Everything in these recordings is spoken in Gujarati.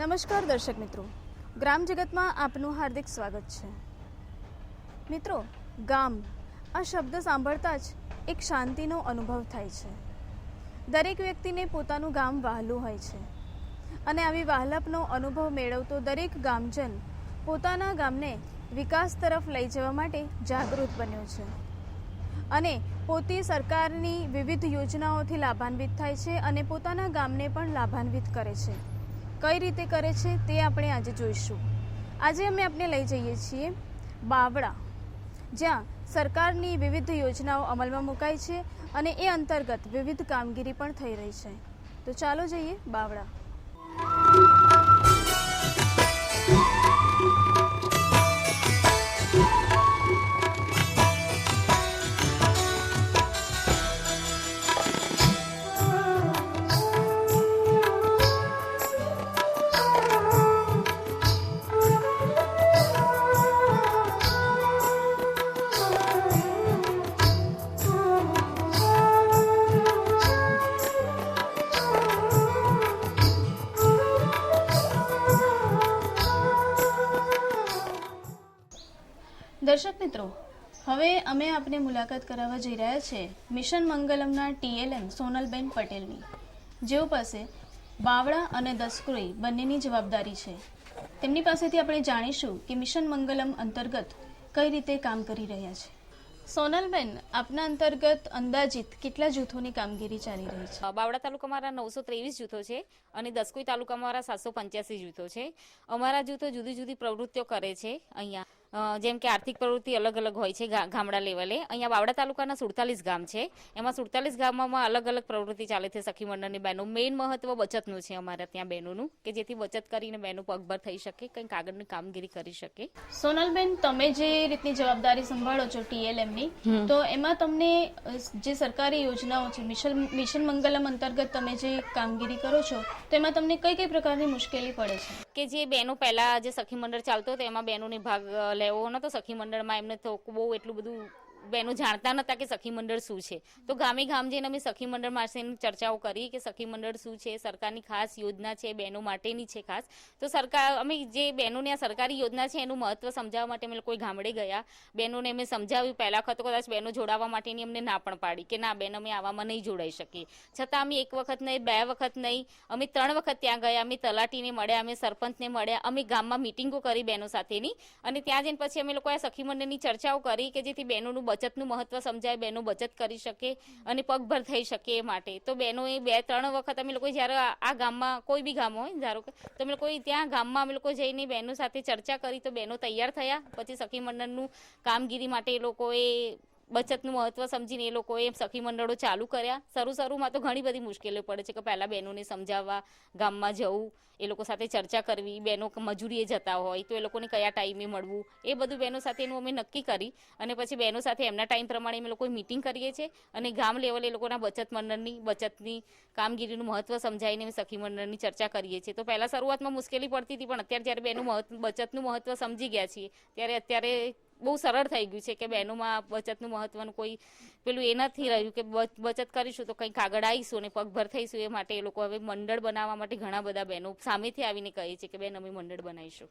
નમસ્કાર દર્શક મિત્રો, ગ્રામ જગતમાં આપનું હાર્દિક સ્વાગત છે। મિત્રો, ગામ આ શબ્દ સાંભળતા જ એક શાંતિનો અનુભવ થાય છે। દરેક વ્યક્તિને પોતાનું ગામ વહાલું હોય છે અને આવી વહાલપનો અનુભવ મેળવતો દરેક ગામજન પોતાના ગામને વિકાસ તરફ લઈ જવા માટે જાગૃત બન્યો છે અને પોતે સરકારની વિવિધ યોજનાઓથી લાભાન્વિત થાય છે અને પોતાના ગામને પણ લાભાન્વિત કરે છે। કઈ રીતે કરે છે તે આપણે આજે જોઈશું। આજે અમે આપને લઈ જઈએ છીએ બાવળા, જ્યાં સરકારની વિવિધ યોજનાઓ અમલમાં મુકાઈ છે અને એ અંતર્ગત વિવિધ કામગીરી પણ થઈ રહી છે। તો ચાલો જઈએ બાવળા। દર્શક મિત્રો, હવે અમે આપને મુલાકાત કરાવવા જઈ રહ્યા છીએ મિશન મંગલમના TLM સોનલબેન પટેલની, જેઓ પાસે બાવળા અને દસક્રોઈ બંનેની જવાબદારી છે। તેમની પાસેથી આપણે જાણીશું કે મિશન મંગલમ અંતર્ગત કઈ રીતે કામ કરી રહ્યા છે। સોનલબેન, આપના અંતર્ગત અંદાજિત કેટલા જૂથોની કામગીરી ચાલી રહી છે? બાવળા તાલુકામાં મારા 923 જૂથો છે અને દસકોઈ તાલુકામાં મારા 785 જૂથો છે। અમારા જૂથો જુદી જુદી પ્રવૃત્તિઓ કરે છે। અહીંયા જેમ કે આર્થિક પ્રવૃત્તિ અલગ અલગ હોય છે ગામડા લેવલે। અહીંયા બાવળા તાલુકાના 47 ગામ છે, એમાં 47 ગામમાં અલગ અલગ પ્રવૃત્તિ ચાલે છે સખી મંડળની બહેનો। મેઇન મહત્વ બચતનું છે અમારા ત્યાં બહેનોનું, કે જેથી બચત કરીને બહેનો પગભર થઈ શકે, કંઈક આગળની કામગીરી કરી શકે। સોનલબેન, તમે જે રીતની જવાબદારી સંભાળો છો TLMની, તો એમાં તમને જે સરકારી યોજનાઓ છે મિશન મંગલમ અંતર્ગત તમે જે કામગીરી કરો છો, તો એમાં તમને કઈ કઈ પ્રકારની મુશ્કેલી પડે છે? કે જે બહેનો પહેલા જે સખી મંડળ ચાલતો હતો એમાં બહેનોને ભાગ લેવો નતો સખી મંડળમાં, એમને તો બહુ એટલું બધું બહેનો જાણતા નતા કે સખી મંડળ શું છે। તો ગામે ગામ જઈને અમે સખી મંડળ માટેની ચર્ચાઓ કરી કે સખી મંડળ શું છે, સરકારની ખાસ યોજના છે, બહેનો માટેની છે ખાસ। તો સરકાર અમે જે બહેનોને આ સરકારી યોજના છે એનું મહત્વ સમજાવવા માટે અમે કોઈ ગામડે ગયા, બહેનોને અમે સમજાવ્યું। પહેલા વખત કદાચ બહેનો જોડાવા માટેની અમને ના પણ પાડી કે ના બેન, અમે આવામાં નહીં જોડાઈ શકીએ। છતાં અમે એક વખત નહીં, બે વખત નહીં, અમે 3 વખત ત્યાં ગયા। અમે તલાટીને મળ્યા, અમે સરપંચને મળ્યા, અમે ગામમાં મિટિંગો કરી બહેનો સાથેની, અને ત્યાં જઈને પછી અમે લોકોએ સખી મંડળની ચર્ચાઓ કરી કે જેથી બહેનોનું બચતનું મહત્વ સમજાય, બહેનો બચત કરી શકે અને પગભર થઈ શકે એ માટે। તો બહેનોએ 2-3 વખત અમે લોકો જ્યારે આ ગામમાં કોઈ બી ગામ હોય ધારો કે, તો અમે લોકો ત્યાં ગામમાં અમે લોકો જઈને બહેનો સાથે ચર્ચા કરી, તો બહેનો તૈયાર થયા। પછી સખી મંડળનું કામગીરી માટે એ લોકોએ બચતનું મહત્વ સમજીને એ લોકોએ સખી મંડળો ચાલુ કર્યા। શરૂમાં તો ઘણી બધી મુશ્કેલીઓ પડે છે કે પહેલાં બહેનોને સમજાવવા, ગામમાં જવું, એ લોકો સાથે ચર્ચા કરવી, બહેનો મજૂરીએ જતા હોય તો એ લોકોને કયા ટાઈમે મળવું, એ બધું બહેનો સાથેનું અમે નક્કી કરી અને પછી બહેનો સાથે એમના ટાઈમ પ્રમાણે અમે લોકો મિટિંગ કરીએ છીએ અને ગામ લેવલે એ લોકોના બચત મંડળની બચતની કામગીરીનું મહત્વ સમજાવીને અમે સખી મંડળની ચર્ચા કરીએ છીએ। તો પહેલાં શરૂઆતમાં મુશ્કેલી પડતી હતી, પણ અત્યારે જ્યારે બહેનો બચતનું મહત્વ સમજી ગયા છીએ ત્યારે અત્યારે બહુ સરળ થઈ ગયું છે કે બહેનોમાં બચતનું મહત્વનું કોઈ પેલું એ નથી રહ્યું કે બચત કરીશું તો કંઈક આગળ આવીશું અને પગભર થઈશું। એ માટે એ લોકો હવે મંડળ બનાવવા માટે ઘણા બધા બહેનો સામેથી આવીને કહે છે કે બેન, અમે મંડળ બનાવીશું।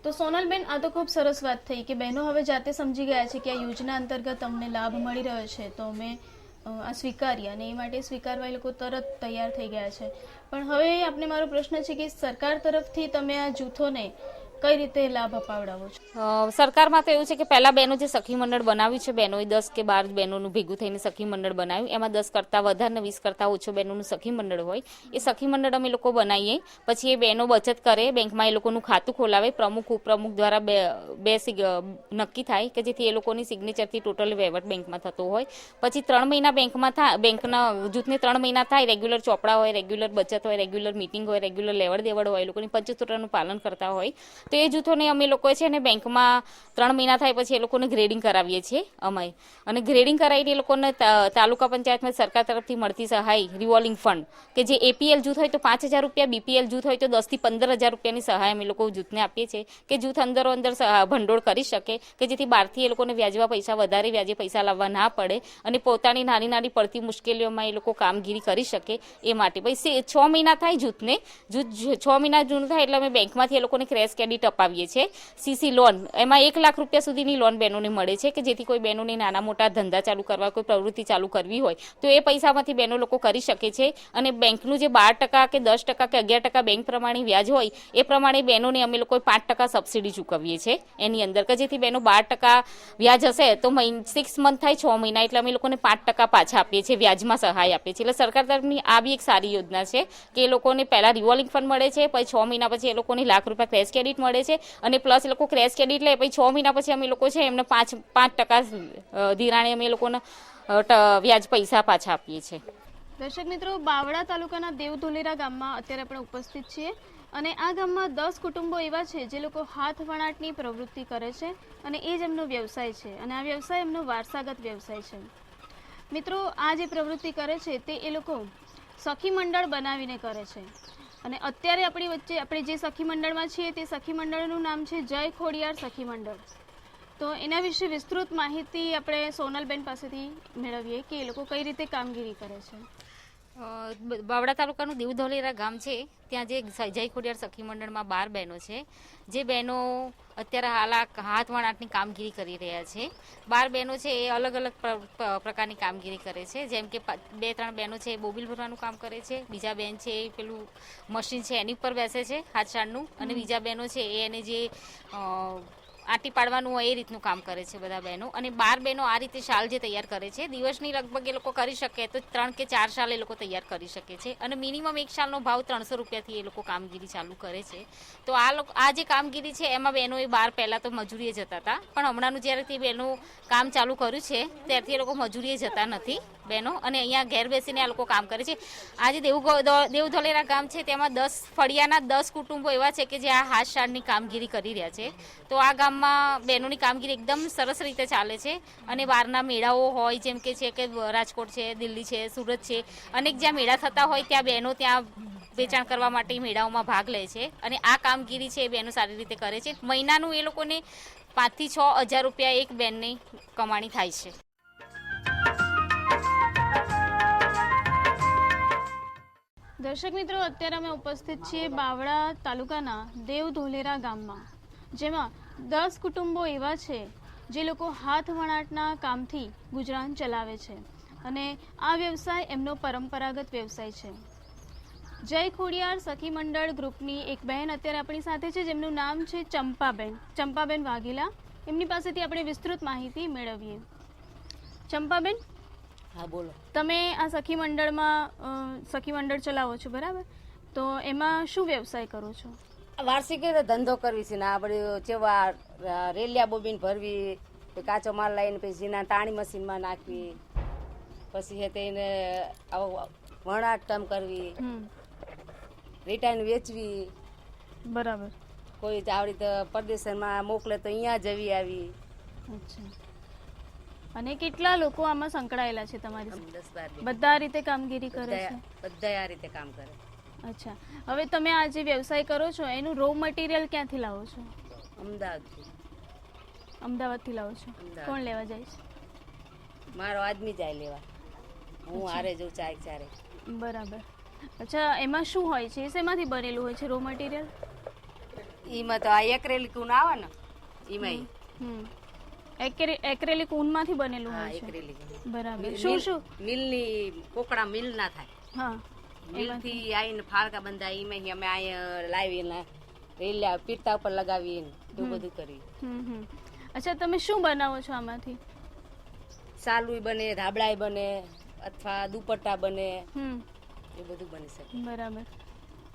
તો સોનલબેન, આ તો ખૂબ સરસ વાત થઈ કે બહેનો હવે જાતે સમજી ગયા છે કે આ યોજના અંતર્ગત અમને લાભ મળી રહ્યો છે, તો અમે આ સ્વીકારીએ, અને એ માટે સ્વીકારવા એ લોકો તરત તૈયાર થઈ ગયા છે। પણ હવે આપને મારો પ્રશ્ન છે કે સરકાર તરફથી તમે આ જૂથોને કઈ રીતે લાભ અપાવડાવો છો? સરકારમાં તો એવું છે કે પહેલા બહેનો જે સખી મંડળ બનાવ્યું છે, બહેનોએ 10 કે 12 બહેનોનું ભેગું થઈને સખી મંડળ બનાવ્યું, એમાં 10 કરતાં વધારે ને 20 કરતાં ઓછો બહેનોનું સખી મંડળ હોય। એ સખી મંડળ અમે લોકો બનાવીએ, પછી એ બહેનો બચત કરે, બેંકમાં એ લોકોનું ખાતું ખોલાવે, પ્રમુખ ઉપપ્રમુખ દ્વારા બે નક્કી થાય કે જેથી એ લોકોની સિગ્નેચરથી ટોટલ વહીવટ બેંકમાં થતો હોય। પછી 3 મહિના બેંકમાં થાય, બેંકના જૂથને 3 મહિના થાય, રેગ્યુલર ચોપડા હોય, રેગ્યુલર બચત હોય, રેગ્યુલર મિટિંગ હોય, રેગ્યુલર લેવડ દેવડ હોય, એ લોકોની 75%નું પાલન કરતા હોય, તો એ જૂથોને અમે લોકો છે ને બેંકમાં 3 મહિના થાય પછી એ લોકોને ગ્રેડિંગ કરાવીએ છીએ અમે, અને ગ્રેડિંગ કરાવીને એ લોકોને તાલુકા પંચાયતમાં સરકાર તરફથી મળતી સહાય રિવોલ્વિંગ ફંડ, કે જે એપીએલ જૂથ હોય તો 5,000 રૂપિયા, બીપીએલ જૂથ હોય તો 10,000 થી 15,000 રૂપિયાની સહાય અમે લોકો જૂથને આપીએ છીએ, કે જૂથ અંદરો અંદર ભંડોળ કરી શકે, કે જેથી બહારથી એ લોકોને વ્યાજવા પૈસા, વધારે વ્યાજે પૈસા લાવવા ના પડે અને પોતાની નાની નાની પડતી મુશ્કેલીઓમાં એ લોકો કામગીરી કરી શકે એ માટે. પછી 6 મહિના થાય જૂથને, જૂથ 6 મહિના જૂનું થાય એટલે અમે બેંકમાંથી એ લોકોને ક્રેશ ક્રેડિટ અપાવીએ છીએ, સીસી લોન, એમાં 1 લાખ રૂપિયા સુધીની લોન બહેનોને મળે છે, કે જેથી કોઈ બહેનોને નાના મોટા ધંધા ચાલુ કરવા, કોઈ પ્રવૃત્તિ ચાલુ કરવી હોય તો એ પૈસામાંથી બહેનો લોકો કરી શકે છે. અને બેંકનું જે 12% કે 10% કે 11% બેંક પ્રમાણે વ્યાજ હોય એ પ્રમાણે બહેનોને અમે લોકો 5% સબસિડી ચૂકવીએ છીએ એની અંદર, કે જેથી બહેનો 12% વ્યાજ હશે તો 6 મંથ થાય 6 મહિના એટલે અમે લોકોને 5% પાછા આપીએ છીએ, વ્યાજમાં સહાય આપીએ છીએ. એટલે સરકાર તરફની આ બી એક સારી યોજના છે કે એ લોકોને પહેલા રિવોલ્વિંગ ફંડ મળે છે, પછી 6 મહિના પછી એ લોકોને ₹1 લાખ ક્રેશ ક્રેડિટ મળે છે, અને પ્લસ એ લોકો ક્રેશ ક્રેડિટ લે પછી 6 મહિના પછી અમે લોકો છે એમને 5% ધિરાણે અમે લોકોને વ્યાજ પૈસા પાછા આપીએ છીએ. દર્શક મિત્રો, બાવળા તાલુકાના દેવધોલેરા ગામમાં અત્યારે આપણે ઉપસ્થિત છીએ, અને આ ગામમાં 10 કુટુંબો એવા છે જે લોકો હાથ વણાટની પ્રવૃત્તિ કરે છે, અને એ જ એમનો વ્યવસાય છે, અને આ વ્યવસાય એમનો વારસાગત વ્યવસાય છે. મિત્રો, આ જે પ્રવૃત્તિ કરે છે તે એ લોકો સખી મંડળ બનાવીને કરે છે, અને અત્યારે આપણી વચ્ચે આપણે જે સખી મંડળમાં છીએ તે સખી મંડળનું નામ છે જય ખોડિયાર સખી મંડળ. તો એના વિશે વિસ્તૃત માહિતી આપણે સોનલબેન પાસેથી મેળવીએ કે એ લોકો કઈ રીતે કામગીરી કરે છે. બાવળા તાલુકાનું દેવધોલેરા ગામ છે, ત્યાં જે જય ખોડિયાર સખી મંડળમાં 12 બહેનો છે, જે બહેનો અત્યારે હાલ હાથ વણાટની કામગીરી કરી રહ્યા છે. 12 બહેનો છે એ અલગ અલગ પ્રકારની કામગીરી કરે છે, જેમ કે 2-3 બહેનો છે એ બોબીલ ભરવાનું કામ કરે છે, બીજા બેન છે એ પેલું મશીન છે એની ઉપર બેસે છે હાથશાળનું, અને બીજા બહેનો છે એ એને જે આટી પાડવાનું હોય એ રીતનું કામ કરે છે બધા બહેનો. અને 12 બહેનો આ રીતે શાલ જે તૈયાર કરે છે, દિવસની લગભગ એ લોકો કરી શકે તો 3 કે 4 શાલ એ લોકો તૈયાર કરી શકે છે, અને મિનિમમ એક શાલનો ભાવ 300 રૂપિયાથી એ લોકો કામગીરી ચાલુ કરે છે. તો આ જે કામગીરી છે એમાં બહેનો એ બહાર પહેલાં તો મજૂરીએ જતા હતા, પણ હમણાંનું જ્યારેથી બહેનો કામ ચાલુ કર્યું છે ત્યારથી એ લોકો મજૂરીએ જતા નથી બહેનો, અને અહીંયા ઘેર બેસીને આ લોકો કામ કરે છે. આજે દેવધોલેરા ગામ છે તેમાં 10 ફળિયાના 10 કુટુંબો એવા છે કે જે આ હાથ શાળની કામગીરી કરી રહ્યા છે. તો આ ગામમાં બહેનોની કામગીરી એકદમ સરસ રીતે ચાલે છે, અને બહારના મેળાઓ હોય જેમ કે છે કે રાજકોટ છે, દિલ્હી છે, સુરત છે, અનેક જ્યાં મેળા થતા હોય ત્યાં બહેનો ત્યાં વેચાણ કરવા માટે મેળાઓમાં ભાગ લે છે, અને આ કામગીરી છે એ બહેનો સારી રીતે કરે છે. મહિનાનું એ લોકોને 5,000 થી 6,000 રૂપિયા એક બહેનની કમાણી થાય છે. દર્શક મિત્રો, અત્યારે અમે ઉપસ્થિત છીએ બાવળા તાલુકાના દેવધોલેરા ગામમાં, જેમાં 10 કુટુંબો એવા છે જે લોકો હાથ વણાટના કામથી ગુજરાન ચલાવે છે, અને આ વ્યવસાય એમનો પરંપરાગત વ્યવસાય છે. જય ખોડિયાર સખી મંડળ ગ્રુપની એક બહેન અત્યારે આપણી સાથે છે, જેમનું નામ છે ચંપાબેન વાઘેલા. એમની પાસેથી આપણે વિસ્તૃત માહિતી મેળવીએ. ચંપાબેન, હા બોલો. તમે આ સખી મંડળ ચલાવો છો, બરાબર? તો એમાં શું વ્યવસાય કરો છો? વાર્ષિક ધંધો કરવી છે ને આપણે ચેવા રેલિયા બોબીન ભરવી, કાચો માલ લઈને પછી ઝીણા તાણી મશીનમાં નાખવી, પછી તેને વણાટ કામ કરવી, રીટાઈને વેચવી. બરાબર. કોઈ આવડી તો પરદેશમાં મોકલે તો અહીંયા જવી આવી. અચ્છા. અને કેટલા લોકો આમાં સંકળાયેલા છે તમારી સાથે? 10-12 બધા રીતે કામગીરી કરે છે? બધા આ રીતે કામ કરે. અચ્છા. હવે તમે આ જે વ્યવસાય કરો છો એનું રો મટીરિયલ ક્યાંથી લાવો છો? અમદાવાદથી લાવો છો? કોણ લેવા જાય છે? મારો આદમી જાય લેવા, હું હારે જઉં ચારે. બરાબર. અચ્છા, એમાં શું હોય છે? શેમાંથી બનેલું હોય છે રો મટીરિયલ? એમાં તો આ એક્રેલિક ઊન આવે ને એમાં. એક્રેલિક ઊનમાંથી બનેલું હોય છે. એક્રેલિક. બરાબર. શું મિલની કોકડા મિલ ના થાય. હા. મિલથી આવીને ફાળકા બંધાય એમાં અમે અહીંયા લાવીને રેલિયા પીરતા ઉપર લગાવીને એવું બધું કરી. અચ્છા, તમે શું બનાવો છો આમાંથી? સાલુય બને, ધાબળાય બને, અથવા દુપટ્ટા બને, એ બધું બની શકે. બરાબર.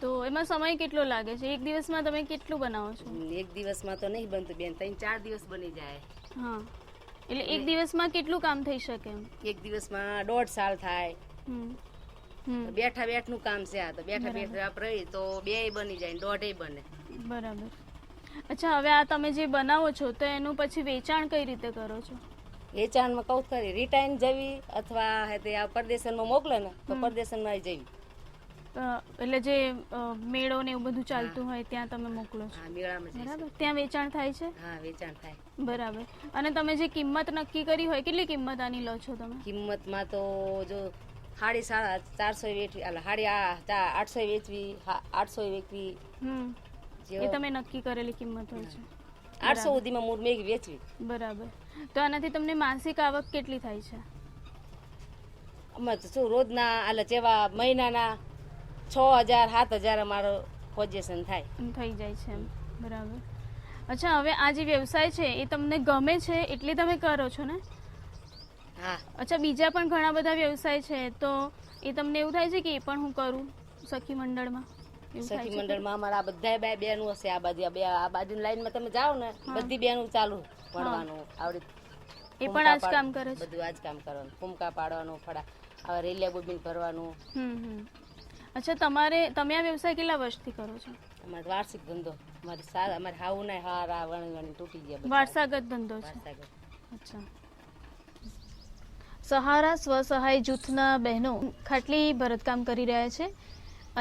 તો એમાં સમય કેટલો લાગે છે? એક દિવસમાં તમે કેટલું બનાવો છો? એક દિવસમાં તો નહીં બનતું બેન, 3-4 દિવસ બની જાય. હા, એટલે એક દિવસમાં કેટલું કામ થઈ શકે? એક દિવસમાં 1.5 સાલ થાય. બેઠા બેઠનું કામ છે આ તો. બેઠા આપણે રહી તો 2 બની જાય, 1.5 બને. બરાબર. અચ્છા, હવે આ તમે જે બનાવો છો તો એનું પછી વેચાણ કઈ રીતે કરો છો? વેચાણમાં કહું ખરી રિટાઈન જવી અથવા હે તે આ પરદેશનમાં મોકલે ને તો પરદેશનમાં જવી. એટલે જે મેળો ને એવું બધું ચાલતું હોય ત્યાં તમે મોકલો છો, હા, મેળામાં જઈશું. બરાબર? ત્યાં વેચાણ થાય છે, હા, વેચાણ થાય. બરાબર. અને તમે જે કિંમત નક્કી કરી હોય, કેટલી કિંમત આની લો છો તમે? કિંમતમાં તો જો સાડી 450 વેચવી, એટલે સાડી 800 વેચવી, 800 વેચવી, એ તમે નક્કી કરેલી કિંમત હોય છે, 800 સુધીમાં મૂળ મેઘ વેચવી. બરાબર. તો આનાથી તમને માસિક આવક કેટલી થાય છે? અમારે તો શું રોજના એટલે જેવા મહિનાના 6000 7000 અમારો પોઝિશન થાય. થઈ જાય છે એમ, બરાબર. અચ્છા, હવે આ જે વ્યવસાય છે એ તમને ગમે છે એટલે તમે કરો છો ને? હા. અચ્છા, બીજા પણ ઘણા બધા વ્યવસાય છે તો એ તમને એવું થાય છે કે એ પણ હું કરું સખી મંડળમાં? એવું થાય સખી છે? મંડળમાં અમારા બધા બે બેનું હશે. આ બાજુ લાઈનમાં તમે જાઓ ને બધી બેનું ચાલુ ભણવાનું આવડી, એ પણ આ જ કામ કરે છે? બધું આ જ કામ કરવાનું, ફૂમકા પાડવાનું, ફડા હવે રેલિયા બોબીન ભરવાનું. અચ્છા, તમે આ વ્યવસાય કેટલા વર્ષથી કરો છો? અમારે વાર્ષિક ધંધો, અમારે હાવું ને હારા વણી તૂટી ગયા બધા. વારસાગત ધંધો છે? વારસાગત. અચ્છા. સહારા સ્વસહાય જૂથના બહેનો ખાટલી ભરતકામ કરી રહ્યા છે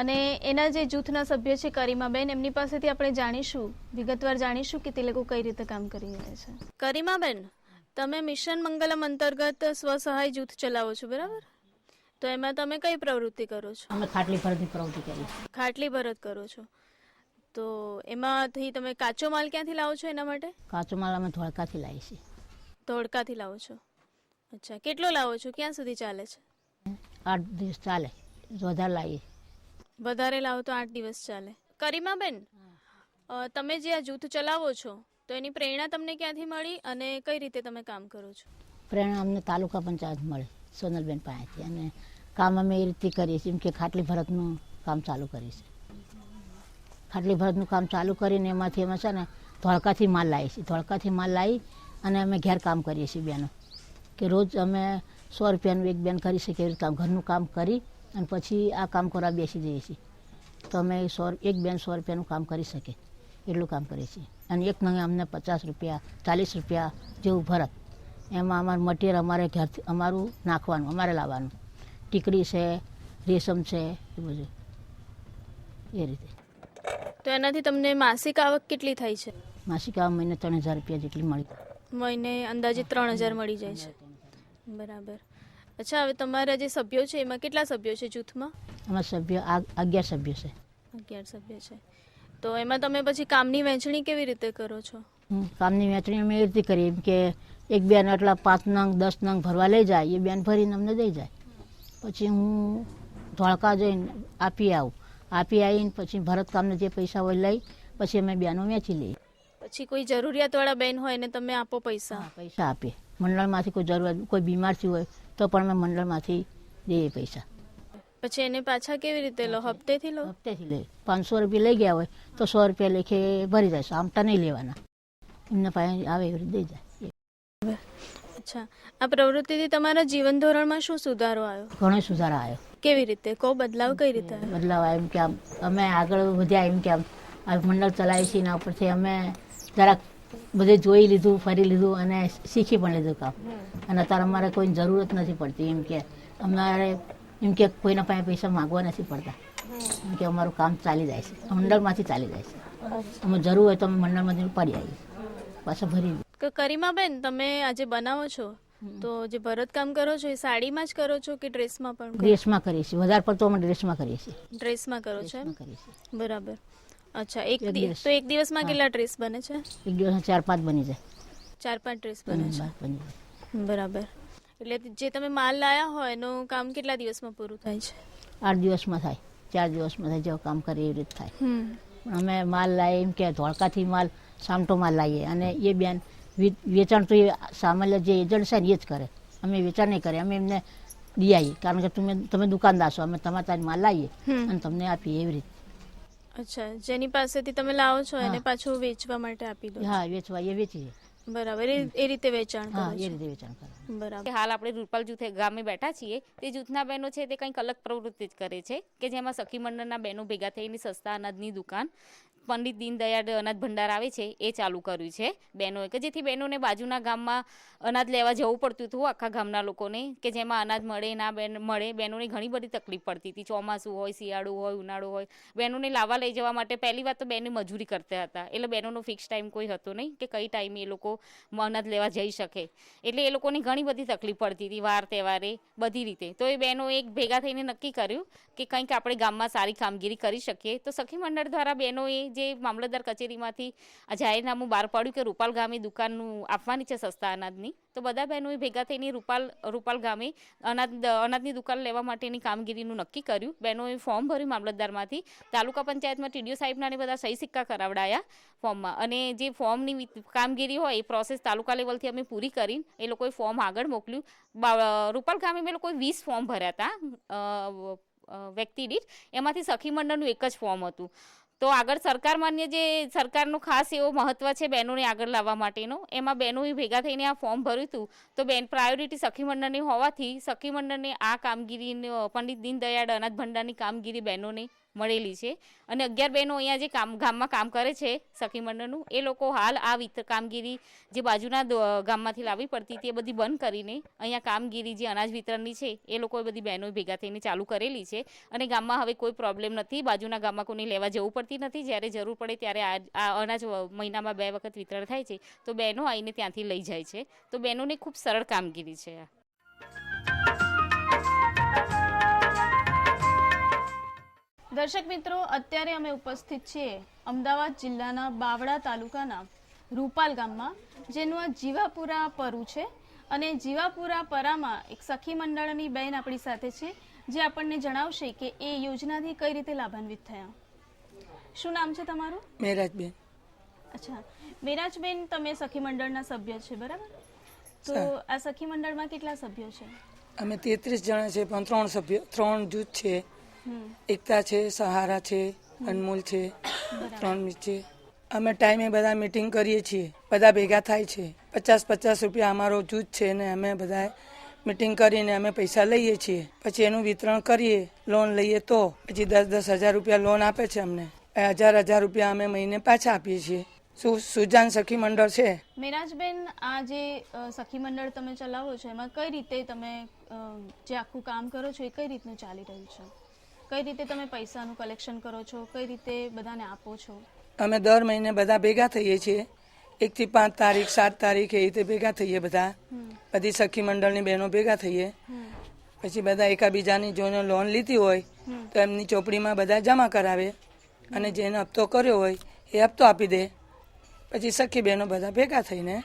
અને એના જે જૂથના સભ્ય છે કરીમાબેન, એમની પાસેથી આપણે જાણીશું, વિગતવાર જાણીશું કે તે લોકો કઈ રીતે કામ કરી રહ્યા છે. કરીમાબેન, તમે મિશન મંગલમ અંતર્ગત સ્વસહાય જૂથ ચલાવો છો, બરાબર? તો એમાં તમે કઈ પ્રવૃત્તિ કરો છો? અમે ખાટલી ભરતની પ્રવૃત્તિ કરી. ખાટલી ભરત કરો છો, તો એમાંથી તમે કાચો માલ ક્યાંથી લાવો છો એના માટે? કાચો માલ અમે ધોળકાથી લાવીએ છીએ. ધોળકાથી લાવો છો? અચ્છા, કેટલો લાવો છો? ક્યાં સુધી ચાલે છે? 8 દિવસ ચાલે, વધારે લાવીએ. વધારે લાવો તો 8 દિવસ ચાલે. કરીમાબેન, તમે જે આ જૂથ ચલાવો છો તો એની પ્રેરણા તમને ક્યાંથી મળી અને કઈ રીતે તમે કામ કરો છો? પ્રેરણા અમને તાલુકા પંચાયત મળે સોનલબેન પાસેથી, અને કામ અમે એ રીતે કરીએ છીએ, એમ કે ખાટલી ભરતનું કામ ચાલુ કરીએ છીએ. ખાટલી ભરતનું કામ ચાલુ કરીને એમાંથી અમે છે ને ધોળકાથી માલ લાવીએ છીએ. ધોળકાથી માલ લાવી અને અમે ઘેર કામ કરીએ છીએ બેનો, કે રોજ અમે 100 રૂપિયાનું એક બેન કરી શકીએ એવી રીતે ઘરનું કામ કરી અને પછી આ કામ કરવા બેસી જઈએ છીએ. તો અમે એક બેન 100 રૂપિયાનું કામ કરી શકે એટલું કામ કરીએ છીએ. અને એક નંગે અમને 50 રૂપિયા 40 રૂપિયા જેવું ભરત, એમાં અમારું મટીરિયલ અમારે ઘરથી અમારું નાખવાનું, અમારે લાવવાનું. ટીકડી છે, રેશમ છે, એ બધું એ રીતે. તો એનાથી તમને માસિક આવક કેટલી થાય છે? માસિક આવક મહિને 3000 રૂપિયા જેટલી મળી. મહિને અંદાજે 3000 મળી જાય છે, બરાબર. અચ્છા, હવે તમારા જે સભ્યો છે એમાં કેટલા સભ્યો છે જૂથમાં? અમારા સભ્યો 11 સભ્યો છે. 11 સભ્ય છે. તો એમાં તમે પછી કામની વહેંચણી કેવી રીતે કરો છો? કામની વહેંચણી અમે એ રીતે કરીએ, એમ કે એક બેન એટલા 5 નંગ 10 નંગ ભરવા લઈ જાય, એ બેન ભરીને અમને દઈ જાય. પછી હું ધોળકા જઈને આપી આવીને પછી ભરતકામને જે પૈસા હોય લઈ પછી અમે બેનો વેચી લઈએ. પછી કોઈ જરૂરિયાતવાળા બેન હોય ને તમે આપો પૈસા? પૈસા આપીએ. મંડળમાંથી કોઈ જરૂરિયાત, કોઈ બીમાર થયું હોય તો પણ અમે મંડળમાંથી દઈએ પૈસા. પછી એને પાછા કેવી રીતે લો? હપ્તેથી લો? હપ્તેથી લઈએ. 500 રૂપિયા લઈ ગયા હોય તો 100 રૂપિયા લેખે ભરી જાય, આમટા નહીં લેવાના, એમને પાસે આવે એવી રીતે દઈ જાય. અચ્છા, આ પ્રવૃત્તિથી તમારા જીવન ધોરણમાં શું સુધારો આવ્યો? ઘણો સુધારો આવ્યો. કેવી રીતે કહો? બદલાવ કઈ રીતે આવ્યો? બદલાવ આવ્યો એમ કે અમે આગળ વધ્યા, એમ કે આ મંડળ ચલાવીએ છીએ, એના ઉપરથી અમે જરાક બધે જોઈ લીધું, ફરી લીધું અને શીખી પણ લીધું કામ. અને અત્યારે અમારે કોઈ જરૂરત નથી પડતી, એમ કે અમારે એમ કે કોઈના પાસે પૈસા માગવા નથી પડતા, એમ કે અમારું કામ ચાલી જાય છે, મંડળમાંથી ચાલી જાય છે. અમે જરૂર હોય તો અમે મંડળમાંથી ઉપાડી આવીએ, પાછા ભરી. કરીમાબેન, તમે આજે બનાવો છો તો જે ભરતકામ કરો છો એ સાડીમાં જ કરો છો કે ડ્રેસમાં પણ? ડ્રેસમાં કરીએ છીએ, વધારે પડતો અમે ડ્રેસમાં કરીએ છીએ. ડ્રેસમાં કરો છો એમ? કરીએ છીએ. બરાબર. અચ્છા, એક દિવસમાં કેટલા ડ્રેસ બને છે? એક દિવસમાં 4-5 બની જાય. 4-5 ડ્રેસ બને છે, બની જાય. બરાબર. એટલે જે તમે માલ લાયા હોય એનું કામ કેટલા દિવસમાં પૂરું થાય છે? 8 દિવસમાં થાય, 4 દિવસમાં થાય, જેવું કામ કરીએ એવી રીતે થાય. અમે માલ લાવીએ, એમ કે ધોળકાથી માલ સામટો માલ લાવીએ અને એ બેન વેચાણ તો એ સામાન્ય જે એજન્ટ છે ને એ જ કરે, અમે વેચાણ નહીં કરીએ, અમે એમને દઈ આવીએ, કારણ કે તમે દુકાનદાર છો, અમે તમારા ત્યાં માલ લાવીએ અને તમને આપીએ એવી રીતે. અચ્છા, જેની પાસેથી તમે લાવો છો એને પાછું વેચવા માટે આપી દો? હા, વેચવા એ વેચીએ. બરાબર, એ રીતે વેચાણ કરો? હા, એ રીતે વેચાણ કરે. બરાબર. હાલ આપણે રૂપાલ જૂથે ગામે બેઠા છીએ, તે જૂથના બહેનો છે તે કંઈક અલગ પ્રવૃત્તિ જ કરે છે કે જેમાં સખી મંડળના બહેનો ભેગા થઈને સસ્તા અનાજની દુકાન પંડિત દીનદયાળ અનાજ ભંડાર આવે છે એ ચાલુ કર્યું છે બહેનોએ, કે જેથી બહેનોને બાજુના ગામમાં અનાજ લેવા જવું પડતું હતું આખા ગામના લોકોને, કે જેમાં અનાજ મળે ના મળે. બહેનોને ઘણી બધી તકલીફ પડતી હતી, ચોમાસું હોય, શિયાળું હોય, ઉનાળું હોય. બહેનોને લાવવા લઈ જવા માટે પહેલી વાત તો બહેનો મજૂરી કરતા હતા, એટલે બહેનોનો ફિક્સ ટાઈમ કોઈ હતો નહીં કે કઈ ટાઈમે એ લોકો અનાજ લેવા જઈ શકે, એટલે એ લોકોને ઘણી બધી તકલીફ પડતી હતી વાર તહેવારે બધી રીતે. તો એ બહેનો એક ભેગા થઈને નક્કી કર્યું કે કંઈક આપણે ગામમાં સારી કામગીરી કરી શકીએ. તો સખી મંડળ દ્વારા બહેનોએ જે મામલતદાર કચેરીમાંથી આ જાહેરનામું બહાર પાડ્યું કે રૂપાલ ગામે દુકાનનું આપવાની છે સસ્તા અનાજની, તો બધા બહેનોએ ભેગા થઈને રૂપાલ ગામે અનાજની દુકાન લેવા માટેની કામગીરીનું નક્કી કર્યું. બહેનોએ ફોર્મ ભર્યું મામલતદારમાંથી, તાલુકા પંચાયતમાં ટીડીઓ સાહેબના બધા સહી સિક્કા કરાવડાયા ફોર્મમાં, અને જે ફોર્મની કામગીરી હોય એ પ્રોસેસ તાલુકા લેવલથી અમે પૂરી કરીને એ લોકોએ ફોર્મ આગળ મોકલ્યું. રૂપાલ ગામે મેં લોકોએ 20 ફોર્મ ભર્યા હતા વ્યક્તિ દીઠ, એમાંથી સખી મંડળનું એક જ ફોર્મ હતું. તો આગળ સરકાર માન્ય જે સરકારનો ખાસ એવો મહત્વ છે બહેનોને આગળ લાવવા માટેનો, એમાં બહેનોએ ભેગા થઈને આ ફોર્મ ભર્યું હતું. તો પ્રાયોરિટી સખી મંડળની હોવાથી સખી મંડળને આ કામગીરી પંડિત દીનદયાળ અનાજ ભંડારની કામગીરી બહેનોને મળેલી છે. અને 11 બહેનો અહીંયા જે ગામમાં કામ કરે છે સખી મંડળનું, એ લોકો હાલ આ કામગીરી જે બાજુના ગામમાંથી લાવવી પડતી હતી એ બધી બંધ કરીને અહીંયા કામગીરી જે અનાજ વિતરણની છે એ લોકોએ બધી બહેનોએ ભેગા થઈને ચાલુ કરેલી છે. અને ગામમાં હવે કોઈ પ્રોબ્લેમ નથી, બાજુના ગામમાં કોઈને લેવા જવું પડતી નથી. જ્યારે જરૂર પડે ત્યારે આ અનાજ મહિનામાં 2 વખત વિતરણ થાય છે, તો બહેનો આવીને ત્યાંથી લઈ જાય છે. તો બહેનોની ખૂબ સરળ કામગીરી છે આ. દર્શક મિત્રો, અત્યારે અમે ઉપસ્થિત છીએ અમદાવાદ જિલ્લાના બાવળા તાલુકાના રૂપાલ ગામમાં, જેનું આ જીવાપુરા પરું છે. અને જીવાપુરા પરામાં એક સખી મંડળની બહેન આપણી સાથે છે, જે આપણને જણાવશે કે એ યોજનાથી કઈ રીતે લાભાન્વિત થયા. શું નામ છે તમારું? મેરાજબેન. અચ્છા, મેરાજબેન, તમે સખી મંડળના સભ્ય છે, બરાબર? તો આ સખી મંડળમાં કેટલા સભ્યો છે? અમે 33 જણા છે, પણ 3 જૂથ છે. એકતા છે, સહારા છે, અનમોલ છે, 3 છે. અમે ટાઈમે બધા મીટિંગ કરીએ છીએ, બધા ભેગા થાય છે. 50-50 રૂપિયા અમારો જૂથ છે ને અમે બધા મીટિંગ કરીને અમે પૈસા લઈએ છીએ. પછી એનું વિતરણ કરીએ. લોન લઈએ તો પછી 10-10 હજાર રૂપિયા લોન આપે છે અમને. 1000 રૂપિયા અમે મહિને પાછા આપીએ છીએ. સુજાન સખી મંડળ છે. મેરાજબેન, આ જે સખી મંડળ તમે ચલાવો છો એમાં કઈ રીતે તમે જે આખું કામ કરો છો એ કઈ રીતનું ચાલી રહ્યું છે? કઈ રીતે તમે પૈસાનું કલેક્શન કરો છો? કઈ રીતે બધાને આપો છો? અમે દર મહિને બધા ભેગા થઈએ છીએ. 1 થી 5 તારીખ, 7 તારીખ એ રીતે ભેગા થઈએ બધા. બધી સખી મંડળની બહેનો ભેગા થઈએ. પછી બધા એકાબીજાની જોને લોન લીધી હોય તો એમની ચોપડીમાં બધા જમા કરાવે, અને જેને હપ્તો કર્યો હોય એ હપ્તો આપી દે. પછી સખી બહેનો બધા ભેગા થઈને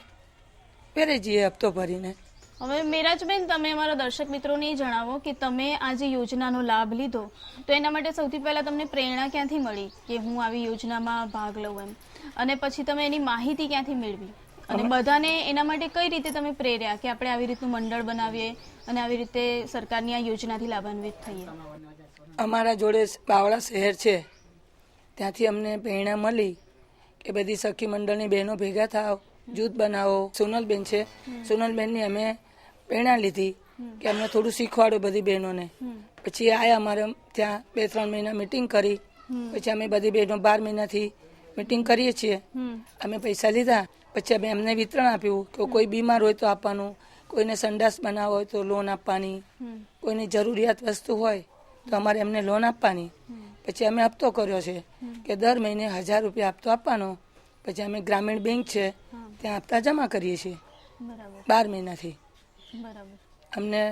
પહેરે જઈએ હપ્તો ભરીને. હવે મેરાજબેન, તમે અમારા દર્શક મિત્રોને એ જણાવો કે તમે આ જે યોજનાનો લાભ લીધો, તો એના માટે સૌથી પહેલા તમને પ્રેરણા ક્યાંથી મળી કે હું આવી યોજનામાં ભાગ લઉં એમ? અને પછી તમે એની માહિતી ક્યાંથી મેળવી, અને બધાને એના માટે કઈ રીતે તમે પ્રેર્યા કે આપણે આવી રીતનું મંડળ બનાવીએ અને આવી રીતે સરકારની આ યોજનાથી લાભાન્વિત થઈએ? અમારા જોડે બાવળા શહેર છે, ત્યાંથી અમને પ્રેરણા મળી કે બધી સખી મંડળની બહેનો ભેગા થાવ, જૂથ બનાવો. સોનલબેન છે, સોનલબેનની અમે પ્રેરણા લીધી કે અમને થોડું શીખવાડો બધી બહેનોને. પછી આયા અમારે ત્યાં 2-3 મહિના મીટિંગ કરી. પછી અમે બધી બહેનો 12 મહિનાથી મીટિંગ કરીએ છીએ. અમે પૈસા લીધા, પછી અમે એમને વિતરણ આપ્યું કે કોઈ બીમાર હોય તો આપવાનું, કોઈને સંડાસ બનાવવો હોય તો લોન આપવાની, કોઈની જરૂરિયાત વસ્તુ હોય તો અમારે એમને લોન આપવાની. પછી અમે હપ્તો કર્યો છે કે દર મહિને 1000 રૂપિયા હપ્તો આપવાનો. પછી અમે ગ્રામીણ બેંક છે ત્યાં હપ્તા જમા કરીએ છીએ 12 મહિનાથી. અમને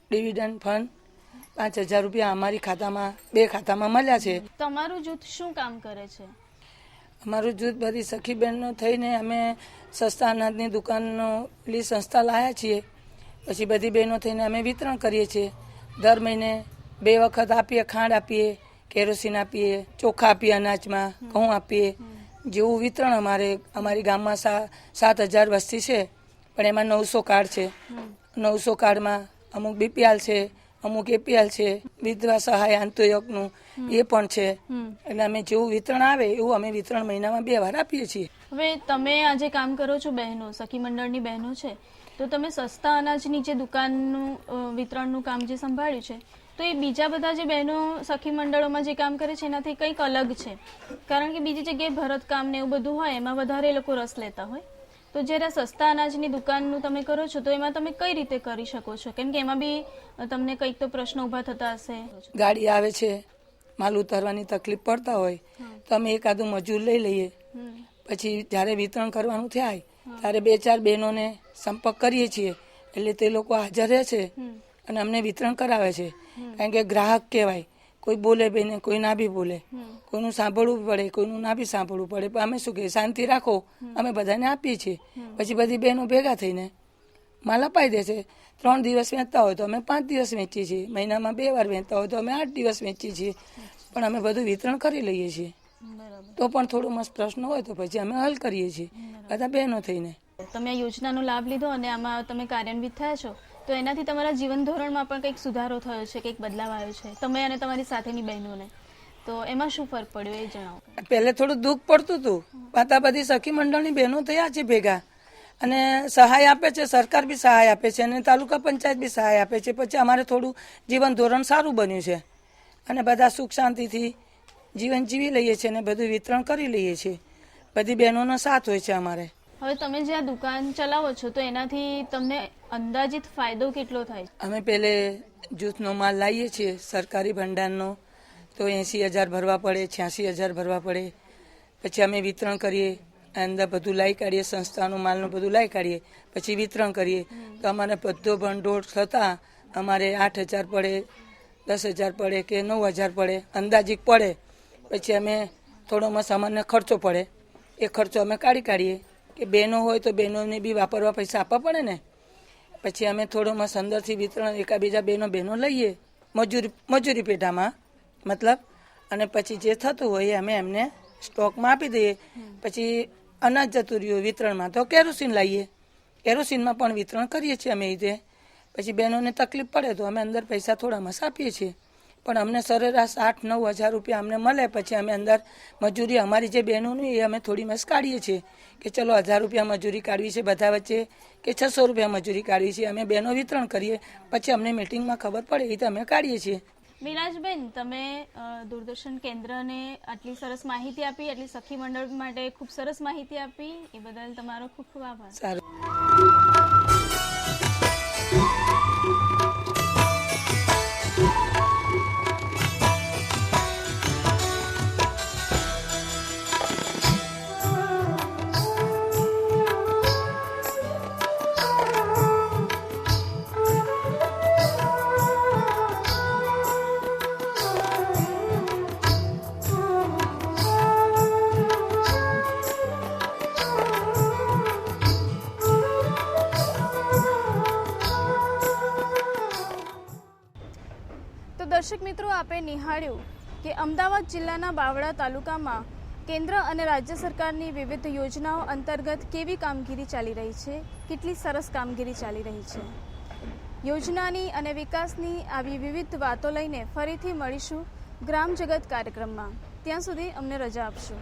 ડિવિડન્ડ ફંડ 5000 રૂપિયા અમારી ખાતામાં 2 ખાતામાં મળ્યા છે. તમારું જૂથ શું કામ કરે છે? અમારું જૂથ બધી સખી બહેનો થઈને અમે સસ્તા અનાજની દુકાનનો સંસ્થા લાવ્યા છીએ. પછી બધી બહેનો થઈને અમે વિતરણ કરીએ છીએ. દર મહિને 2 વખત આપીએ, ખાંડ આપીએ, કેરોસીન આપીએ, ચોખા આપીએ, અનાજમાં ઘઉં આપીએ. જેવું વિતરણ અમારી ગામમાં 7000 વસ્તી છે, પણ એમાં 900 કાર્ડ છે. 900 કાર્ડમાં અમુક બીપીએલ છે, અમુક એપીએલ છે, વિધવા સહાય આંતરયોગનું એ પણ છે. એટલે અમે જેવું વિતરણ આવે એવું અમે વિતરણ મહિનામાં 2 વાર આપીએ છીએ. હવે તમે આજે કામ કરો છો બહેનો, સખી મંડળની બહેનો છે, તો તમે સસ્તા અનાજની જે દુકાનનું વિતરણનું કામ જે સંભાળ્યું છે, તો તો એ બીજા બધા જે બહેનો સખી મંડળોમાં જે કામ કરે છે એનાથી કંઈક અલગ છે, કારણ કે બીજી જગ્યાએ ભરતકામ ને એવું બધું હોય એમાં વધારે એ લોકો રસ લેતા હોય. તો જ્યારે સસ્તા અનાજની દુકાનનું તમે કરો છો તો એમાં તમે કઈ રીતે કરી શકો છો? કેમ કે એમાં બી તમને કંઈક તો પ્રશ્ન ઊભા થતા હશે. ગાડી આવે છે, માલ ઉતારવાની તકલીફ પડતા હોય તો અમે એકાદું મજૂર લઈ લઈએ. પછી જ્યારે વિતરણ કરવાનું થાય ત્યારે 2-4 બહેનોને સંપર્ક કરીએ છીએ, એટલે તે લોકો હાજર રહે છે અને અમને વિતરણ કરાવે છે. કારણ કે ગ્રાહક કહેવાય, કોઈ બોલે બી ને કોઈ ના બી બોલે, કોઈનું સાંભળવું પડે, કોઈનું ના બી સાંભળવું પડે, પણ અમે શું કહીએ, શાંતિ રાખો, અમે બધાને આપીએ છીએ. પછી બધી બહેનો ભેગા થઈને માલ અપાઈ દે છે. 3 દિવસ વેચતા હોય તો અમે 5 દિવસ વેચીએ છીએ, મહિનામાં 2 વાર વેચતા હોય તો અમે 8 દિવસ વેચીએ છીએ, પણ અમે બધું વિતરણ કરી લઈએ છીએ. તો પણ થોડો મસ્ત પ્રશ્ન હોય તો પછી અમે હલ કરીએ છીએ બધા બહેનો થઈને. તમે આ યોજનાનો લાભ લીધો અને આમાં તમે કાર્યાન્વિત થયા છો, તો એનાથી તમારા જીવન ધોરણમાં પણ કંઈક સુધારો થયો છે, કંઈક બદલાવ આવ્યો છે તમે અને તમારી સાથેની બહેનોને, તો એમાં શું ફરક પડ્યો એ જણાવો. પહેલે થોડું દુઃખ પડતું હતું, પાછા બધી સખી મંડળની બહેનો થયા છે ભેગા અને સહાય આપે છે, સરકાર બી સહાય આપે છે અને તાલુકા પંચાયત બી સહાય આપે છે. પછી અમારે થોડું જીવન ધોરણ સારું બન્યું છે અને બધા સુખ શાંતિથી જીવન જીવી લઈએ છીએ અને બધું વિતરણ કરી લઈએ છીએ. બધી બહેનોનો સાથ હોય છે અમારે. હવે તમે જે આ દુકાન ચલાવો છો તો એનાથી તમને અંદાજિત ફાયદો કેટલો થાય? અમે પહેલે જૂથનો માલ લાવીએ છીએ સરકારી ભંડારનો, તો 80,000 ભરવા પડે, 86,000 ભરવા પડે. પછી અમે વિતરણ કરીએ, અંદર બધું લાવી કાઢીએ, સંસ્થાનું માલનું બધું લાવી કાઢીએ, પછી વિતરણ કરીએ. તો અમારે બધો ભંડોળ થતાં અમારે 8,000 પડે, 10,000 પડે કે 9,000 પડે, અંદાજિત પડે. પછી અમે થોડો સામાન્ય ખર્ચો પડે, એ ખર્ચો અમે કાઢીએ કે બહેનો હોય તો બહેનોને બી વાપરવા પૈસા આપવા પડે ને. પછી અમે થોડો અંદરથી વિતરણ એકાબીજા બહેનો લઈએ મજૂરી પેટામાં મતલબ, અને પછી જે થતું હોય અમે એમને સ્ટોકમાં આપી દઈએ. પછી અનાજ જતું રહ્યું વિતરણમાં તો કેરોસીન લાવીએ, કેરોસીનમાં પણ વિતરણ કરીએ છીએ અમે રીતે. પછી બહેનોને તકલીફ પડે તો અમે અંદર પૈસા થોડા મસ આપીએ છીએ, પણ અમને સરેરાશ 8-9 હજાર રૂપિયા અમને મળે. પછી અમે અંદર મજૂરી અમારી જે બહેનોની એ અમે થોડી મસ કાઢીએ છીએ કે ચલો 1,000 રૂપિયા મજૂરી કાઢવી છે બધા વચ્ચે કે 600 રૂપિયા મજૂરી કાઢવી છે. અમે બહેનો વિતરણ કરીએ, પછી અમને મિટિંગમાં ખબર પડે એ રીતે અમે કાઢીએ છીએ. વિરાજબેન, તમે દૂરદર્શન કેન્દ્રને આટલી સરસ માહિતી આપી, આટલી સખી મંડળ માટે ખૂબ સરસ માહિતી આપી, એ બદલ તમારો ખૂબ ખૂબ આભાર. સારું. દર્શક મિત્રો, આપે નિહાળ્યું કે અમદાવાદ જિલ્લાના બાવળા તાલુકામાં કેન્દ્ર અને રાજ્ય સરકારની વિવિધ યોજનાઓ અંતર્ગત કેવી કામગીરી ચાલી રહી છે, કેટલી સરસ કામગીરી ચાલી રહી છે. યોજનાની અને વિકાસની આવી વિવિધ વાતો લઈને ફરીથી મળીશું ગ્રામ જગત કાર્યક્રમમાં. ત્યાં સુધી અમને રજા આપશો.